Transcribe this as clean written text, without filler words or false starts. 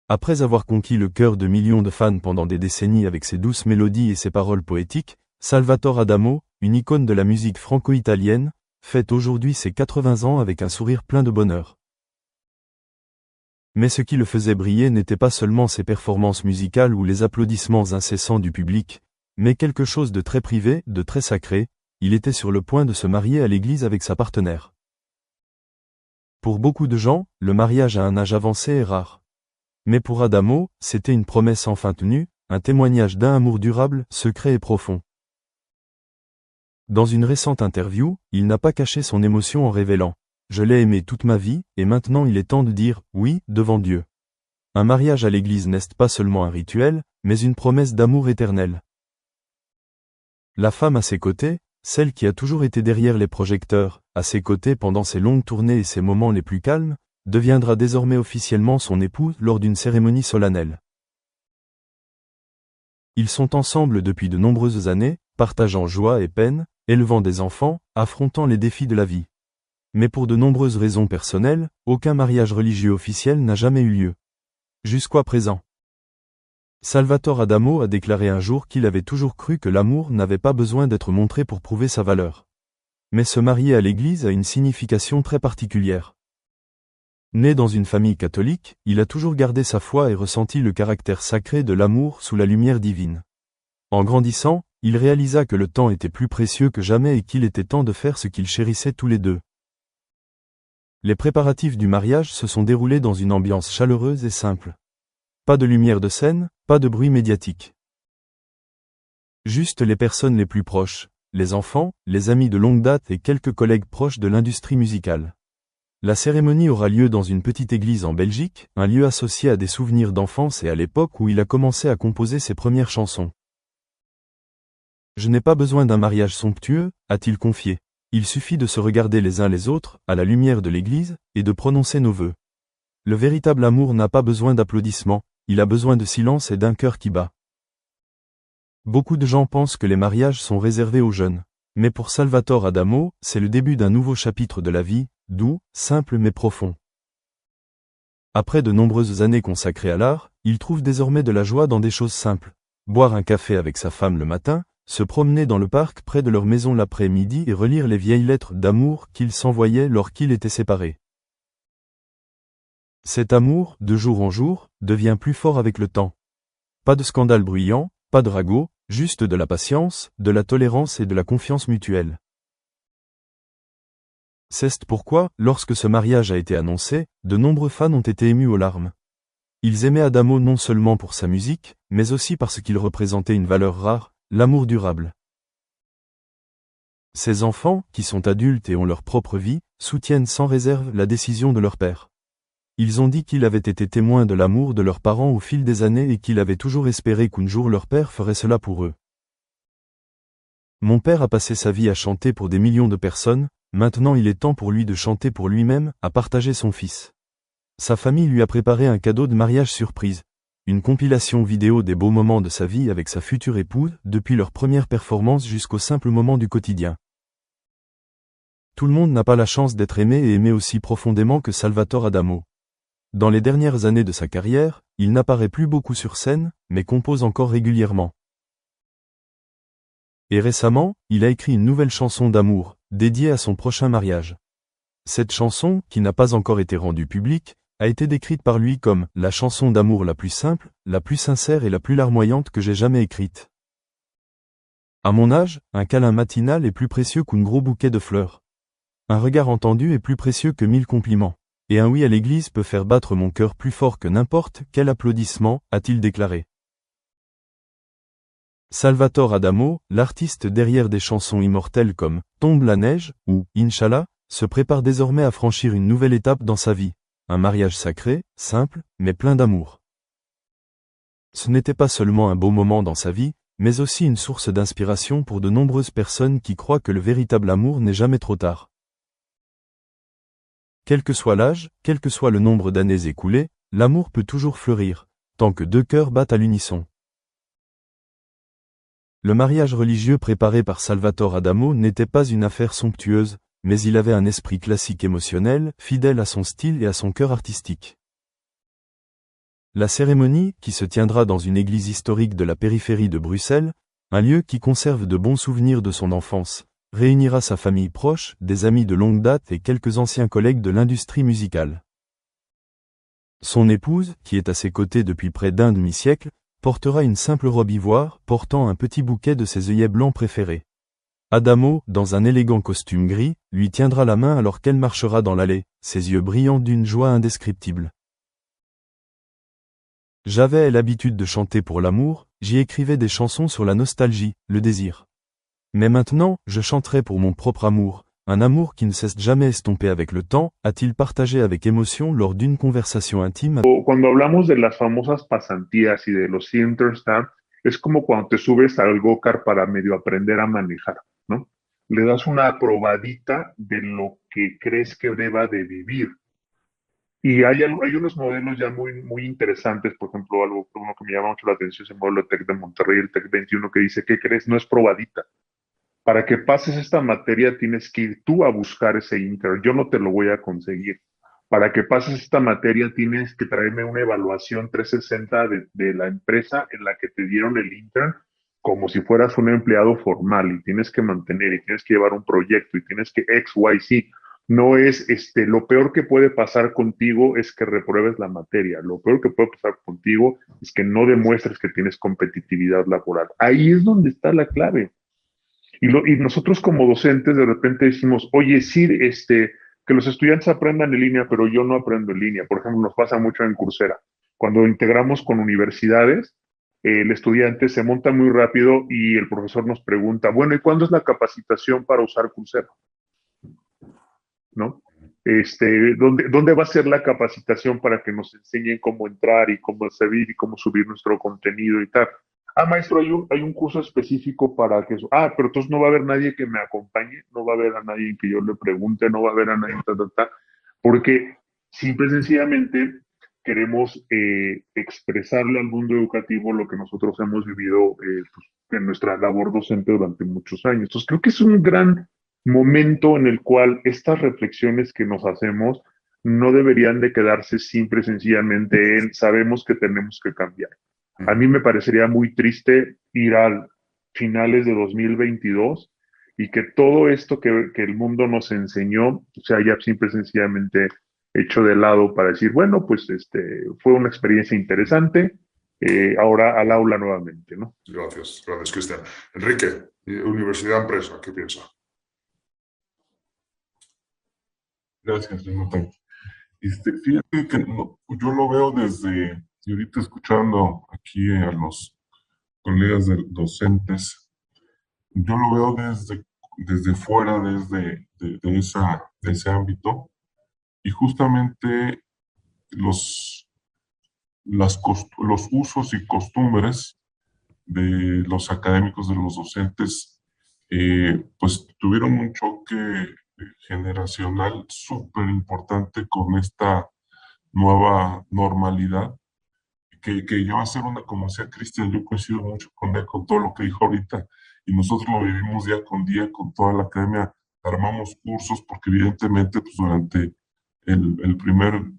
Après avoir conquis le cœur de millions de fans pendant des décennies avec ses douces mélodies et ses paroles poétiques, Salvatore Adamo, une icône de la musique franco-italienne, fête aujourd'hui ses 80 ans avec un sourire plein de bonheur. Mais ce qui le faisait briller n'était pas seulement ses performances musicales ou les applaudissements incessants du public, mais quelque chose de très privé, de très sacré. Il était sur le point de se marier à l'église avec sa partenaire. Pour beaucoup de gens, le mariage à un âge avancé est rare. Mais pour Adamo, c'était une promesse enfin tenue, un témoignage d'un amour durable, secret et profond. Dans une récente interview, il n'a pas caché son émotion en révélant « Je l'ai aimé toute ma vie, et maintenant il est temps de dire « oui » devant Dieu ». Un mariage à l'église n'est pas seulement un rituel, mais une promesse d'amour éternel. La femme à ses côtés, celle qui a toujours été derrière les projecteurs, à ses côtés pendant ses longues tournées et ses moments les plus calmes, deviendra désormais officiellement son épouse lors d'une cérémonie solennelle. Ils sont ensemble depuis de nombreuses années, partageant joie et peine, élevant des enfants, affrontant les défis de la vie. Mais pour de nombreuses raisons personnelles, aucun mariage religieux officiel n'a jamais eu lieu. Jusqu'à présent. Salvatore Adamo a déclaré un jour qu'il avait toujours cru que l'amour n'avait pas besoin d'être montré pour prouver sa valeur. Mais se marier à l'église a une signification très particulière. Né dans une famille catholique, il a toujours gardé sa foi et ressenti le caractère sacré de l'amour sous la lumière divine. En grandissant, il réalisa que le temps était plus précieux que jamais et qu'il était temps de faire ce qu'ils chérissaient tous les deux. Les préparatifs du mariage se sont déroulés dans une ambiance chaleureuse et simple. Pas de lumière de scène, pas de bruit médiatique. Juste les personnes les plus proches, les enfants, les amis de longue date et quelques collègues proches de l'industrie musicale. La cérémonie aura lieu dans une petite église en Belgique, un lieu associé à des souvenirs d'enfance et à l'époque où il a commencé à composer ses premières chansons. Je n'ai pas besoin d'un mariage somptueux, a-t-il confié. Il suffit de se regarder les uns les autres, à la lumière de l'église, et de prononcer nos vœux. Le véritable amour n'a pas besoin d'applaudissements, il a besoin de silence et d'un cœur qui bat. Beaucoup de gens pensent que les mariages sont réservés aux jeunes. Mais pour Salvatore Adamo, c'est le début d'un nouveau chapitre de la vie, doux, simple mais profond. Après de nombreuses années consacrées à l'art, il trouve désormais de la joie dans des choses simples. Boire un café avec sa femme le matin, se promener dans le parc près de leur maison l'après-midi et relire les vieilles lettres d'amour qu'ils s'envoyaient lorsqu'ils étaient séparés. Cet amour, de jour en jour, devient plus fort avec le temps. Pas de scandale bruyant, pas de ragots, juste de la patience, de la tolérance et de la confiance mutuelle. C'est pourquoi, lorsque ce mariage a été annoncé, de nombreux fans ont été émus aux larmes. Ils aimaient Adamo non seulement pour sa musique, mais aussi parce qu'il représentait une valeur rare, l'amour durable. Ses enfants, qui sont adultes et ont leur propre vie, soutiennent sans réserve la décision de leur père. Ils ont dit qu'il avait été témoin de l'amour de leurs parents au fil des années et qu'il avait toujours espéré qu'un jour leur père ferait cela pour eux. Mon père a passé sa vie à chanter pour des millions de personnes, maintenant il est temps pour lui de chanter pour lui-même, à partager son fils. Sa famille lui a préparé un cadeau de mariage surprise. Une compilation vidéo des beaux moments de sa vie avec sa future épouse, depuis leur première performance jusqu'aux simples moments du quotidien. Tout le monde n'a pas la chance d'être aimé et aimé aussi profondément que Salvatore Adamo. Dans les dernières années de sa carrière, il n'apparaît plus beaucoup sur scène, mais compose encore régulièrement. Et récemment, il a écrit une nouvelle chanson d'amour, dédiée à son prochain mariage. Cette chanson, qui n'a pas encore été rendue publique, a été décrite par lui comme « la chanson d'amour la plus simple, la plus sincère et la plus larmoyante que j'ai jamais écrite ». À mon âge, un câlin matinal est plus précieux qu'un gros bouquet de fleurs. Un regard entendu est plus précieux que 1000 compliments. Et un oui à l'église peut faire battre mon cœur plus fort que n'importe quel applaudissement, a-t-il déclaré. Salvatore Adamo, l'artiste derrière des chansons immortelles comme « Tombe la neige » ou « Inch'Allah », se prépare désormais à franchir une nouvelle étape dans sa vie. Un mariage sacré, simple, mais plein d'amour. Ce n'était pas seulement un beau moment dans sa vie, mais aussi une source d'inspiration pour de nombreuses personnes qui croient que le véritable amour n'est jamais trop tard. Quel que soit l'âge, quel que soit le nombre d'années écoulées, l'amour peut toujours fleurir, tant que deux cœurs battent à l'unisson. Le mariage religieux préparé par Salvatore Adamo n'était pas une affaire somptueuse, mais il avait un esprit classique émotionnel, fidèle à son style et à son cœur artistique. La cérémonie, qui se tiendra dans une église historique de la périphérie de Bruxelles, un lieu qui conserve de bons souvenirs de son enfance, réunira sa famille proche, des amis de longue date et quelques anciens collègues de l'industrie musicale. Son épouse, qui est à ses côtés depuis près d'un demi-siècle, portera une simple robe ivoire, portant un petit bouquet de ses œillets blancs préférés. Adamo, dans un élégant costume gris, lui tiendra la main alors qu'elle marchera dans l'allée, ses yeux brillants d'une joie indescriptible. J'avais l'habitude de chanter pour l'amour, j'y écrivais des chansons sur la nostalgie, le désir. Mais maintenant, je chanterai pour mon propre amour, un amour qui ne cesse jamais estomper avec le temps, a-t-il partagé avec émotion lors d'une conversation intime. Cuando hablamos de las famosas pasantías y de los Internstamp, es como cuando te subes al go-kart para medio aprender a manejar, ¿no? Le das una probadita de lo que crees que deba de vivir. Y hay unos modelos ya muy interesantes, por ejemplo, uno que me llama mucho la atención es el modelo de TEC de Monterrey, el TEC 21, que dice, ¿qué crees? No es probadita. Para que pases esta materia tienes que ir tú a buscar ese Inter. Yo no te lo voy a conseguir. Para que pases esta materia tienes que traerme una evaluación 360 de la empresa en la que te dieron el Inter como si fueras un empleado formal y tienes que mantener y tienes que llevar un proyecto y tienes que X, Y, Z. No es, lo peor que puede pasar contigo es que repruebes la materia. Lo peor que puede pasar contigo es que no demuestres que tienes competitividad laboral. Ahí es donde está la clave. Y nosotros como docentes de repente decimos, oye, sí, que los estudiantes aprendan en línea, pero yo no aprendo en línea. Por ejemplo, nos pasa mucho en Coursera. Cuando integramos con universidades, el estudiante se monta muy rápido y el profesor nos pregunta, bueno, ¿y cuándo es la capacitación para usar Coursera? ¿No? ¿Dónde va a ser la capacitación para que nos enseñen cómo entrar y cómo servir y cómo subir nuestro contenido y tal? Ah, maestro, hay un curso específico para que eso. Ah, pero entonces no va a haber nadie que me acompañe, no va a haber a nadie que yo le pregunte, no va a haber a nadie, porque simple y sencillamente queremos expresarle al mundo educativo lo que nosotros hemos vivido pues, en nuestra labor docente durante muchos años. Entonces creo que es un gran momento en el cual estas reflexiones que nos hacemos no deberían de quedarse simple y sencillamente en sabemos que tenemos que cambiar. A mí me parecería muy triste ir a finales de 2022 y que todo esto que el mundo nos enseñó se haya simple y sencillamente hecho de lado para decir, bueno, pues fue una experiencia interesante, ahora al aula nuevamente, ¿no? Gracias, Cristian. Enrique, Universidad Empresa, ¿qué piensa? Gracias, Jonathan. Fíjate que yo lo veo y ahorita escuchando aquí a los colegas docentes, yo lo veo desde fuera, de ese ámbito, y justamente los usos y costumbres de los académicos, de los docentes, pues tuvieron un choque generacional súper importante con esta nueva normalidad, que ya va a ser como decía Cristian, yo coincido mucho con él, con todo lo que dijo ahorita, y nosotros lo vivimos día con día con toda la academia, armamos cursos, porque evidentemente pues durante el primer